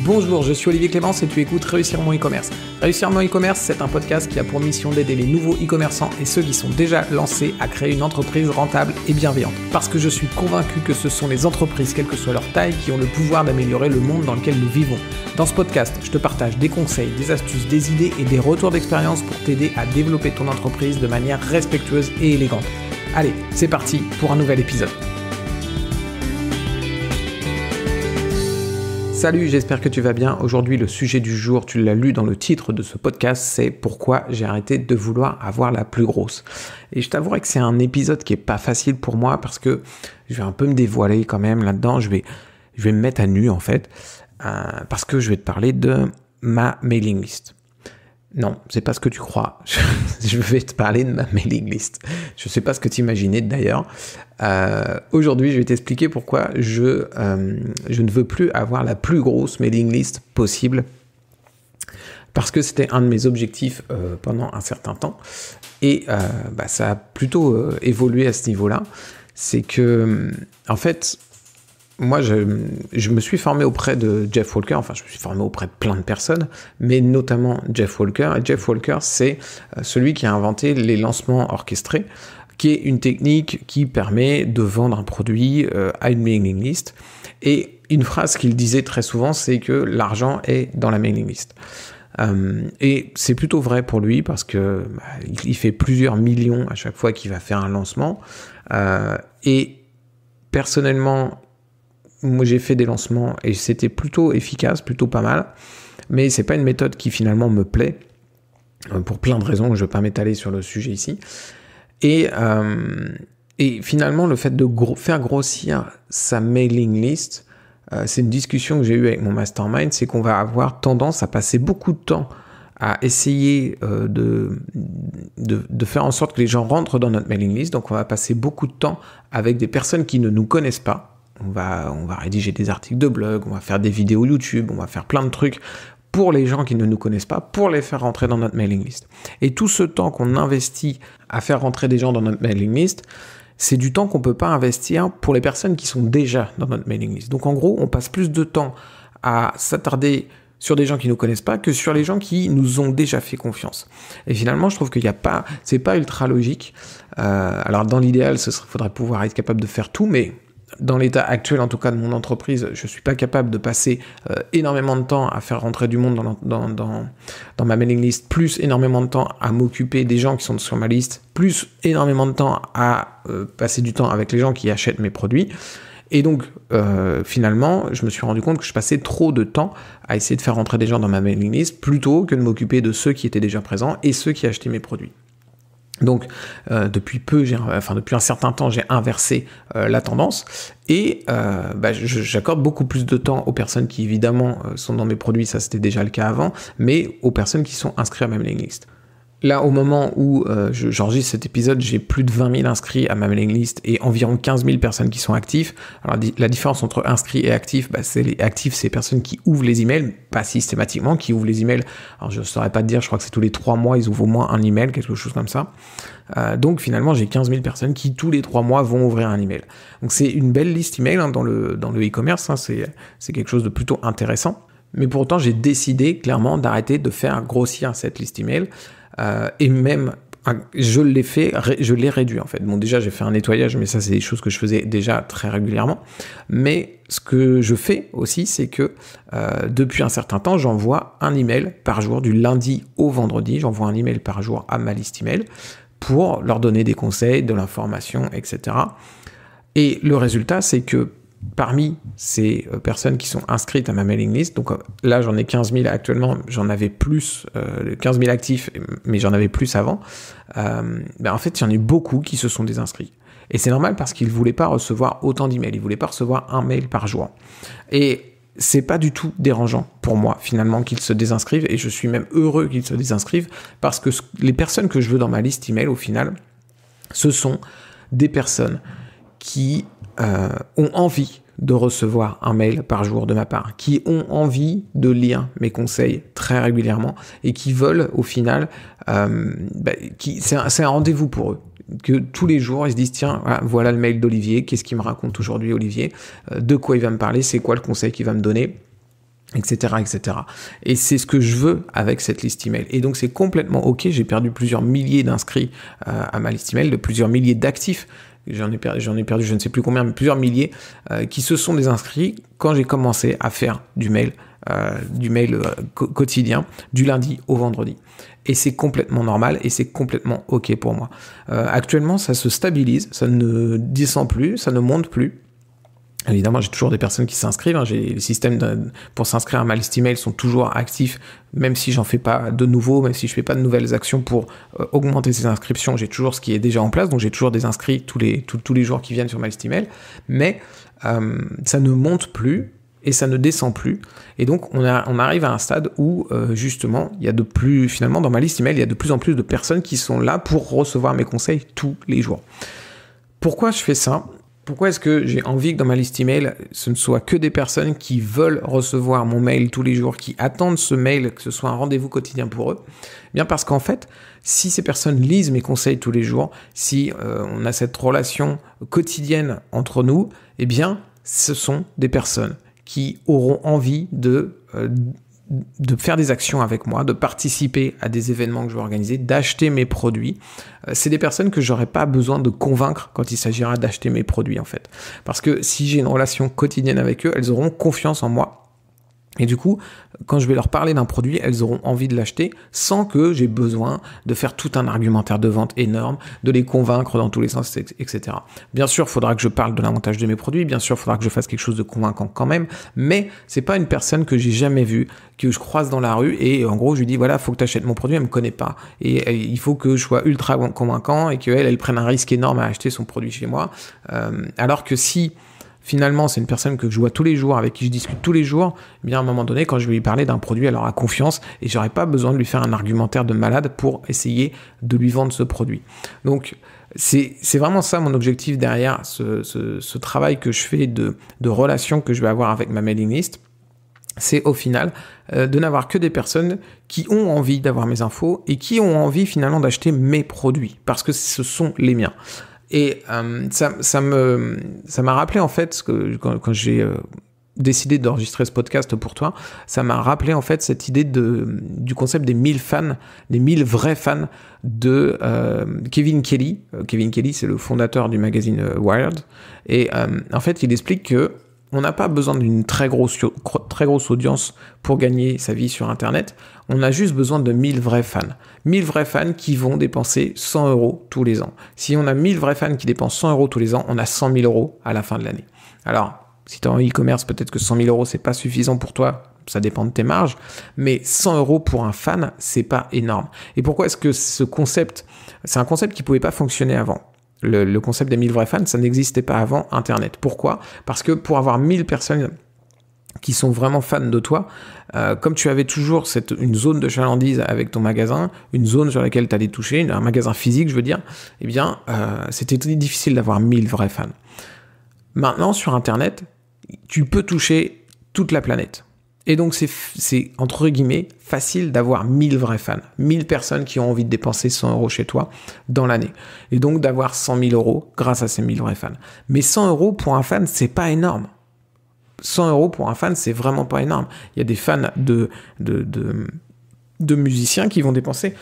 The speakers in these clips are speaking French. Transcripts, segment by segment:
Bonjour, je suis Olivier Clémence et tu écoutes Réussir mon e-commerce. Réussir mon e-commerce, c'est un podcast qui a pour mission d'aider les nouveaux e-commerçants et ceux qui sont déjà lancés à créer une entreprise rentable et bienveillante. Parce que je suis convaincu que ce sont les entreprises, quelle que soit leur taille, qui ont le pouvoir d'améliorer le monde dans lequel nous vivons. Dans ce podcast, je te partage des conseils, des astuces, des idées et des retours d'expérience pour t'aider à développer ton entreprise de manière respectueuse et élégante. Allez, c'est parti pour un nouvel épisode. Salut, j'espère que tu vas bien. Aujourd'hui, le sujet du jour, tu l'as lu dans le titre de ce podcast, c'est pourquoi j'ai arrêté de vouloir avoir la plus grosse. Et je t'avouerai que c'est un épisode qui est pas facile pour moi parce que je vais un peu me dévoiler quand même là-dedans. Je vais me mettre à nu en fait parce que je vais te parler de ma mailing list. Non, c'est pas ce que tu crois. Je vais te parler de ma mailing list. Je sais pas ce que tu imaginais d'ailleurs. Aujourd'hui, je vais t'expliquer pourquoi je ne veux plus avoir la plus grosse mailing list possible. Parce que c'était un de mes objectifs pendant un certain temps. Et ça a plutôt évolué à ce niveau-là. C'est que, en fait, moi, je me suis formé auprès de Jeff Walker, enfin, je me suis formé auprès de plein de personnes, mais notamment Jeff Walker. Et Jeff Walker, c'est celui qui a inventé les lancements orchestrés, qui est une technique qui permet de vendre un produit à une mailing list. Et une phrase qu'il disait très souvent, c'est que l'argent est dans la mailing list. Et c'est plutôt vrai pour lui parce que il fait plusieurs millions à chaque fois qu'il va faire un lancement. Et personnellement, moi, j'ai fait des lancements et c'était plutôt efficace, plutôt pas mal. Mais c'est pas une méthode qui finalement me plaît pour plein de raisons. Je vais pas m'étaler sur le sujet ici. Et finalement, le fait de faire grossir sa mailing list, c'est une discussion que j'ai eue avec mon mastermind, c'est qu'on va avoir tendance à passer beaucoup de temps à essayer de faire en sorte que les gens rentrent dans notre mailing list. Donc, on va passer beaucoup de temps avec des personnes qui ne nous connaissent pas. On va rédiger des articles de blog, on va faire des vidéos YouTube, on va faire plein de trucs pour les gens qui ne nous connaissent pas, pour les faire rentrer dans notre mailing list. Et tout ce temps qu'on investit à faire rentrer des gens dans notre mailing list, c'est du temps qu'on ne peut pas investir pour les personnes qui sont déjà dans notre mailing list. Donc en gros, on passe plus de temps à s'attarder sur des gens qui ne nous connaissent pas que sur les gens qui nous ont déjà fait confiance. Et finalement, je trouve qu'il y a pas, c'est pas ultra logique. Alors dans l'idéal, faudrait pouvoir être capable de faire tout, mais dans l'état actuel, en tout cas, de mon entreprise, je suis pas capable de passer énormément de temps à faire rentrer du monde dans ma mailing list, plus énormément de temps à m'occuper des gens qui sont sur ma liste, plus énormément de temps à passer du temps avec les gens qui achètent mes produits. Et donc, finalement, je me suis rendu compte que je passais trop de temps à essayer de faire rentrer des gens dans ma mailing list, plutôt que de m'occuper de ceux qui étaient déjà présents et ceux qui achetaient mes produits. Donc depuis un certain temps, j'ai inversé la tendance et j'accorde beaucoup plus de temps aux personnes qui évidemment sont dans mes produits, ça c'était déjà le cas avant, mais aux personnes qui sont inscrites à ma mailing list. Là, au moment où j'enregistre cet épisode, j'ai plus de 20 000 inscrits à ma mailing list et environ 15 000 personnes qui sont actives. Alors, la différence entre inscrits et actifs, c'est les actifs, c'est les personnes qui ouvrent les emails, pas systématiquement, qui ouvrent les emails. Alors, je ne saurais pas te dire, je crois que c'est tous les 3 mois, ils ouvrent au moins un email, quelque chose comme ça. Donc, finalement, j'ai 15 000 personnes qui, tous les 3 mois, vont ouvrir un email. Donc, c'est une belle liste email dans le e-commerce, c'est quelque chose de plutôt intéressant. Mais pourtant, j'ai décidé clairement d'arrêter de faire grossir cette liste email. Et même, je l'ai réduit en fait. Bon, déjà, j'ai fait un nettoyage, mais ça, c'est des choses que je faisais déjà très régulièrement. Mais ce que je fais aussi, c'est que depuis un certain temps, j'envoie un email par jour, du lundi au vendredi. J'envoie un email par jour à ma liste email pour leur donner des conseils, de l'information, etc. Et le résultat, c'est que parmi ces personnes qui sont inscrites à ma mailing list, donc là j'en ai 15 000 actuellement, j'en avais plus, 15 000 actifs, mais j'en avais plus avant, en fait il y en a eu beaucoup qui se sont désinscrits. Et c'est normal parce qu'ils ne voulaient pas recevoir autant d'emails, ils ne voulaient pas recevoir un mail par jour. Et c'est pas du tout dérangeant pour moi finalement qu'ils se désinscrivent, et je suis même heureux qu'ils se désinscrivent parce que les personnes que je veux dans ma liste email au final, ce sont des personnes qui ont envie de recevoir un mail par jour de ma part, qui ont envie de lire mes conseils très régulièrement et qui veulent au final, c'est un rendez-vous pour eux. Que tous les jours, ils se disent, tiens, voilà le mail d'Olivier, qu'est-ce qu'il me raconte aujourd'hui Olivier, de quoi il va me parler, c'est quoi le conseil qu'il va me donner. etc., etc. Et c'est ce que je veux avec cette liste email. Et donc c'est complètement ok. J'ai perdu plusieurs milliers d'inscrits à ma liste email, de plusieurs milliers d'actifs. J'en ai perdu, je ne sais plus combien, mais plusieurs milliers qui se sont désinscrits quand j'ai commencé à faire du mail quotidien, du lundi au vendredi. Et c'est complètement normal et c'est complètement ok pour moi. Actuellement, ça se stabilise, ça ne descend plus, ça ne monte plus. Évidemment, j'ai toujours des personnes qui s'inscrivent. Les systèmes pour s'inscrire à ma liste email sont toujours actifs, même si j'en fais pas de nouveaux, même si je fais pas de nouvelles actions pour augmenter ces inscriptions. J'ai toujours ce qui est déjà en place, donc j'ai toujours des inscrits tous les jours qui viennent sur ma liste email. Mais ça ne monte plus et ça ne descend plus. Et donc on arrive à un stade où justement, finalement dans ma liste email, il y a de plus en plus de personnes qui sont là pour recevoir mes conseils tous les jours. Pourquoi je fais ça ? Pourquoi est-ce que j'ai envie que dans ma liste email, ce ne soit que des personnes qui veulent recevoir mon mail tous les jours, qui attendent ce mail, que ce soit un rendez-vous quotidien pour eux ? Bien parce qu'en fait, si ces personnes lisent mes conseils tous les jours, si on a cette relation quotidienne entre nous, eh bien, ce sont des personnes qui auront envie de faire des actions avec moi, de participer à des événements que je vais organiser, d'acheter mes produits. C'est des personnes que j'aurais pas besoin de convaincre quand il s'agira d'acheter mes produits en fait. Parce que si j'ai une relation quotidienne avec eux, elles auront confiance en moi. Et du coup, quand je vais leur parler d'un produit, elles auront envie de l'acheter sans que j'ai besoin de faire tout un argumentaire de vente énorme, de les convaincre dans tous les sens, etc. Bien sûr, il faudra que je parle de l'avantage de mes produits, bien sûr, il faudra que je fasse quelque chose de convaincant quand même, mais c'est pas une personne que j'ai jamais vue, que je croise dans la rue et en gros, je lui dis voilà, faut que tu achètes mon produit, elle me connaît pas. Et il faut que je sois ultra convaincant et qu'elle prenne un risque énorme à acheter son produit chez moi. Alors que si finalement, c'est une personne que je vois tous les jours, avec qui je discute tous les jours, eh bien à un moment donné, quand je vais lui parler d'un produit, elle aura confiance et j'aurai pas besoin de lui faire un argumentaire de malade pour essayer de lui vendre ce produit. Donc, c'est vraiment ça mon objectif derrière ce travail que je fais de relation que je vais avoir avec ma mailing list. C'est au final de n'avoir que des personnes qui ont envie d'avoir mes infos et qui ont envie finalement d'acheter mes produits parce que ce sont les miens. Et ça m'a rappelé en fait que quand j'ai décidé d'enregistrer ce podcast pour toi, ça m'a rappelé en fait cette idée du concept des 1000 fans, des 1000 vrais fans de Kevin Kelly. Kevin Kelly, c'est le fondateur du magazine Wired. Et en fait, il explique que on n'a pas besoin d'une très grosse audience pour gagner sa vie sur Internet. On a juste besoin de 1000 vrais fans. 1000 vrais fans qui vont dépenser 100 € tous les ans. Si on a 1000 vrais fans qui dépensent 100 € tous les ans, on a 100 000 € à la fin de l'année. Alors, si tu es en e-commerce, peut-être que 100 000 € c'est pas suffisant pour toi. Ça dépend de tes marges. Mais 100 € pour un fan, c'est pas énorme. Et pourquoi est-ce que ce concept, c'est un concept qui pouvait pas fonctionner avant? Le concept des 1000 vrais fans, ça n'existait pas avant Internet. Pourquoi ? Parce que pour avoir 1000 personnes qui sont vraiment fans de toi, comme tu avais toujours une zone de chalandise avec ton magasin, une zone sur laquelle tu allais toucher, un magasin physique, je veux dire, eh bien, c'était très difficile d'avoir 1000 vrais fans. Maintenant, sur Internet, tu peux toucher toute la planète. Et donc, c'est entre guillemets facile d'avoir 1000 vrais fans, 1000 personnes qui ont envie de dépenser 100 € chez toi dans l'année. Et donc, d'avoir 100 000 € grâce à ces 1000 vrais fans. Mais 100 € pour un fan, c'est pas énorme. 100 € pour un fan, c'est vraiment pas énorme. Il y a des fans de musiciens qui vont dépenser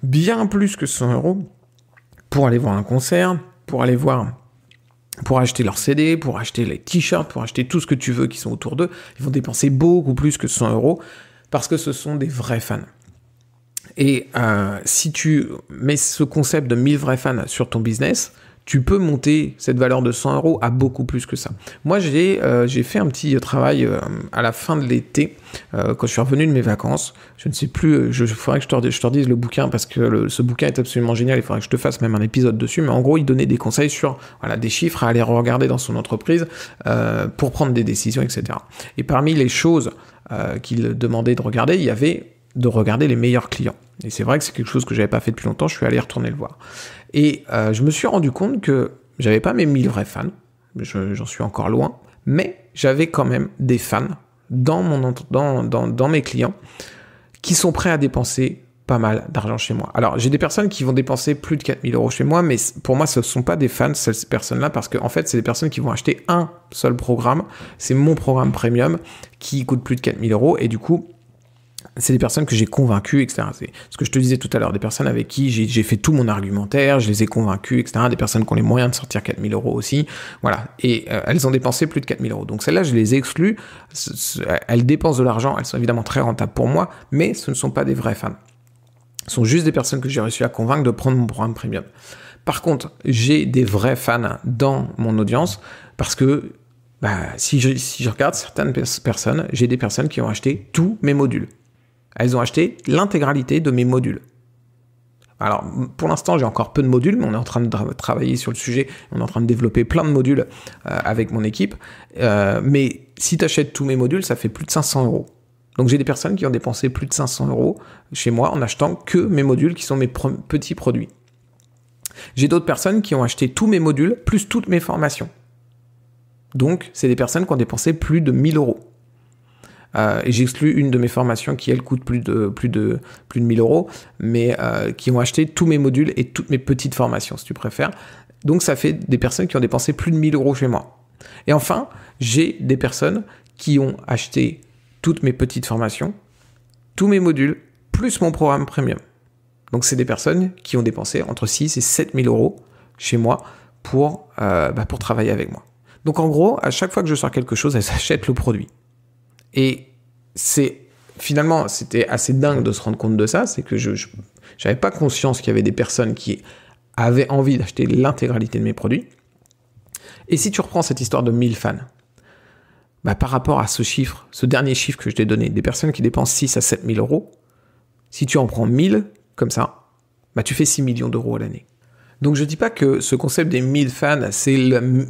bien plus que 100 € pour aller voir un concert, pour acheter leurs CD, pour acheter les t-shirts, pour acheter tout ce que tu veux qui sont autour d'eux. Ils vont dépenser beaucoup plus que 100 € parce que ce sont des vrais fans. Et si tu mets ce concept de 1000 vrais fans sur ton business, tu peux monter cette valeur de 100 € à beaucoup plus que ça. Moi, j'ai fait un petit travail à la fin de l'été, quand je suis revenu de mes vacances. Je ne sais plus, il faudrait que je te redise le bouquin, parce que ce bouquin est absolument génial, il faudrait que je te fasse même un épisode dessus, mais en gros, il donnait des conseils sur des chiffres à aller regarder dans son entreprise pour prendre des décisions, etc. Et parmi les choses qu'il demandait de regarder, il y avait de regarder les meilleurs clients. Et c'est vrai que c'est quelque chose que j'avais pas fait depuis longtemps, je suis allé retourner le voir. Et je me suis rendu compte que j'avais pas mes 1000 vrais fans, j'en suis encore loin, mais j'avais quand même des fans dans mes clients qui sont prêts à dépenser pas mal d'argent chez moi. Alors, j'ai des personnes qui vont dépenser plus de 4 000 euros chez moi, mais pour moi, ce ne sont pas des fans, ces personnes-là, parce qu'en fait, c'est des personnes qui vont acheter un seul programme. C'est mon programme premium qui coûte plus de 4 000 euros. Et du coup, c'est des personnes que j'ai convaincues, etc. C'est ce que je te disais tout à l'heure, des personnes avec qui j'ai fait tout mon argumentaire, je les ai convaincues, etc. Des personnes qui ont les moyens de sortir 4 000 euros aussi. Voilà. Et elles ont dépensé plus de 4 000 euros. Donc celles-là, je les ai exclues. Elles dépensent de l'argent. Elles sont évidemment très rentables pour moi, mais ce ne sont pas des vrais fans. Ce sont juste des personnes que j'ai réussi à convaincre de prendre mon programme premium. Par contre, j'ai des vrais fans dans mon audience parce que si je regarde certaines personnes, j'ai des personnes qui ont acheté tous mes modules. Elles ont acheté l'intégralité de mes modules. Alors, pour l'instant, j'ai encore peu de modules, mais on est en train de travailler sur le sujet. On est en train de développer plein de modules avec mon équipe. Mais si tu achètes tous mes modules, ça fait plus de 500 euros. Donc j'ai des personnes qui ont dépensé plus de 500 euros chez moi en achetant que mes modules qui sont mes petits produits. J'ai d'autres personnes qui ont acheté tous mes modules plus toutes mes formations. Donc c'est des personnes qui ont dépensé plus de 1 000 euros. Et j'exclus une de mes formations qui elle coûte plus de 1 000 euros, mais qui ont acheté tous mes modules et toutes mes petites formations si tu préfères. Donc ça fait des personnes qui ont dépensé plus de 1 000 euros chez moi. Et enfin, j'ai des personnes qui ont acheté toutes mes petites formations, tous mes modules, plus mon programme premium. Donc, c'est des personnes qui ont dépensé entre 6 et 7 000 euros chez moi pour travailler avec moi. Donc, en gros, à chaque fois que je sors quelque chose, elles achètent le produit. Et finalement, c'était assez dingue de se rendre compte de ça, c'est que je n'avais pas conscience qu'il y avait des personnes qui avaient envie d'acheter l'intégralité de mes produits. Et si tu reprends cette histoire de 1000 fans, par rapport à ce chiffre, ce dernier chiffre que je t'ai donné, des personnes qui dépensent 6 à 7 000 euros, si tu en prends 1000 comme ça, tu fais 6 millions d'euros à l'année. Donc je ne dis pas que ce concept des 1000 fans, c'est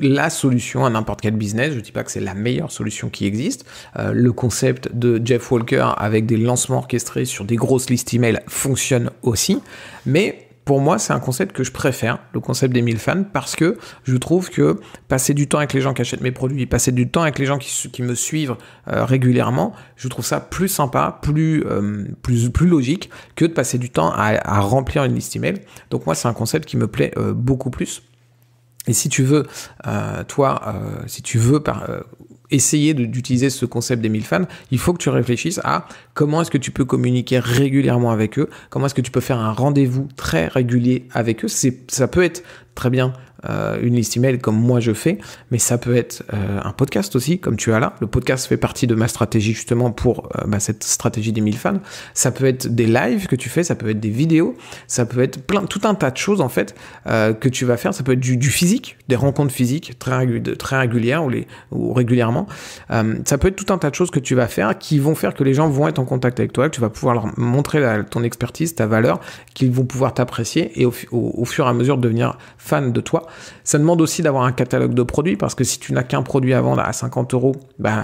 la solution à n'importe quel business, je ne dis pas que c'est la meilleure solution qui existe. Le concept de Jeff Walker avec des lancements orchestrés sur des grosses listes email fonctionne aussi, mais pour moi, c'est un concept que je préfère, le concept des 1000 fans, parce que je trouve que passer du temps avec les gens qui achètent mes produits, passer du temps avec les gens qui me suivent régulièrement, je trouve ça plus sympa, plus logique que de passer du temps à remplir une liste email. Donc moi, c'est un concept qui me plaît beaucoup plus. Et si tu veux, essayer d'utiliser ce concept des 1000 fans, il faut que tu réfléchisses à comment est-ce que tu peux communiquer régulièrement avec eux, comment est-ce que tu peux faire un rendez-vous très régulier avec eux. Ça peut être très bien une liste email comme moi je fais, mais ça peut être un podcast aussi, comme tu as là. Le podcast fait partie de ma stratégie justement pour cette stratégie des 1000 fans. Ça peut être des lives que tu fais, ça peut être des vidéos, ça peut être tout un tas de choses en fait que tu vas faire. Ça peut être du physique, des rencontres physiques très régulières ou régulièrement. Ça peut être tout un tas de choses que tu vas faire qui vont faire que les gens vont être en contact avec toi, que tu vas pouvoir leur montrer ton expertise, ta valeur, qu'ils vont pouvoir t'apprécier et au fur et à mesure de devenir fan de toi. Ça demande aussi d'avoir un catalogue de produits parce que si tu n'as qu'un produit à vendre à 50 euros,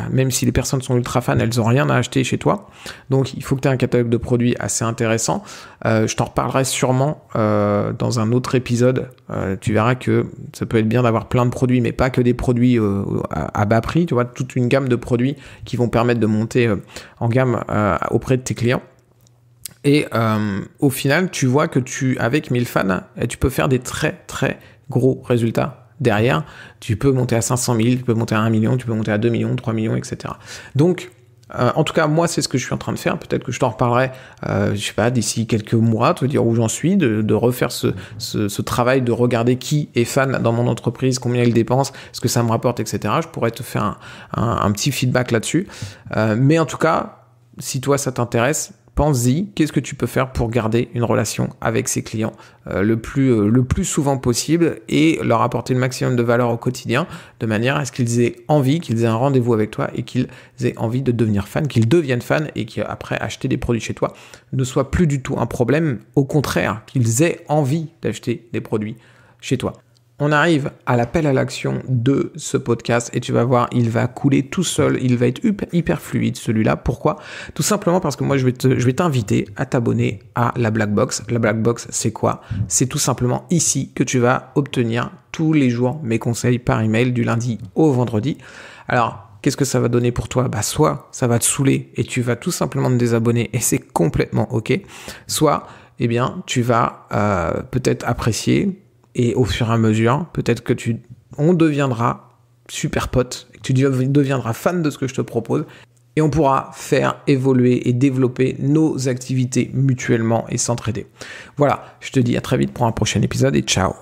même si les personnes sont ultra fans, elles n'ont rien à acheter chez toi. Donc, il faut que tu aies un catalogue de produits assez intéressant. Je t'en reparlerai sûrement dans un autre épisode. Tu verras que ça peut être bien d'avoir plein de produits, mais pas que des produits à bas prix. Tu vois, toute une gamme de produits qui vont permettre de monter en gamme auprès de tes clients. Et au final, tu vois que avec 1000 fans, tu peux faire des très très gros résultats derrière. Tu peux monter à 500 000, tu peux monter à 1 million, tu peux monter à 2 millions, 3 millions, etc. Donc, en tout cas, moi, c'est ce que je suis en train de faire. Peut-être que je t'en reparlerai, d'ici quelques mois, te dire où j'en suis, de refaire ce travail, de regarder qui est fan dans mon entreprise, combien il dépense, ce que ça me rapporte, etc. Je pourrais te faire un petit feedback là-dessus. Mais en tout cas, si toi, ça t'intéresse, pense-y, qu'est-ce que tu peux faire pour garder une relation avec ses clients le plus souvent possible et leur apporter le maximum de valeur au quotidien, de manière à ce qu'ils aient envie, qu'ils aient un rendez-vous avec toi et qu'ils aient envie de devenir fans, qu'ils deviennent fans et qu'après acheter des produits chez toi ne soit plus du tout un problème, au contraire, qu'ils aient envie d'acheter des produits chez toi. On arrive à l'appel à l'action de ce podcast et tu vas voir, il va couler tout seul, il va être hyper fluide celui-là. Pourquoi ? Tout simplement parce que moi je vais t'inviter à t'abonner à la Black Box. La Black Box, c'est quoi ? C'est tout simplement ici que tu vas obtenir tous les jours mes conseils par email du lundi au vendredi. Alors, qu'est-ce que ça va donner pour toi? Soit ça va te saouler et tu vas tout simplement te désabonner et c'est complètement ok. Soit, tu vas peut-être apprécier et au fur et à mesure, peut-être que on deviendra super potes, que tu deviendras fan de ce que je te propose et on pourra faire évoluer et développer nos activités mutuellement et s'entraider. Voilà, je te dis à très vite pour un prochain épisode et ciao.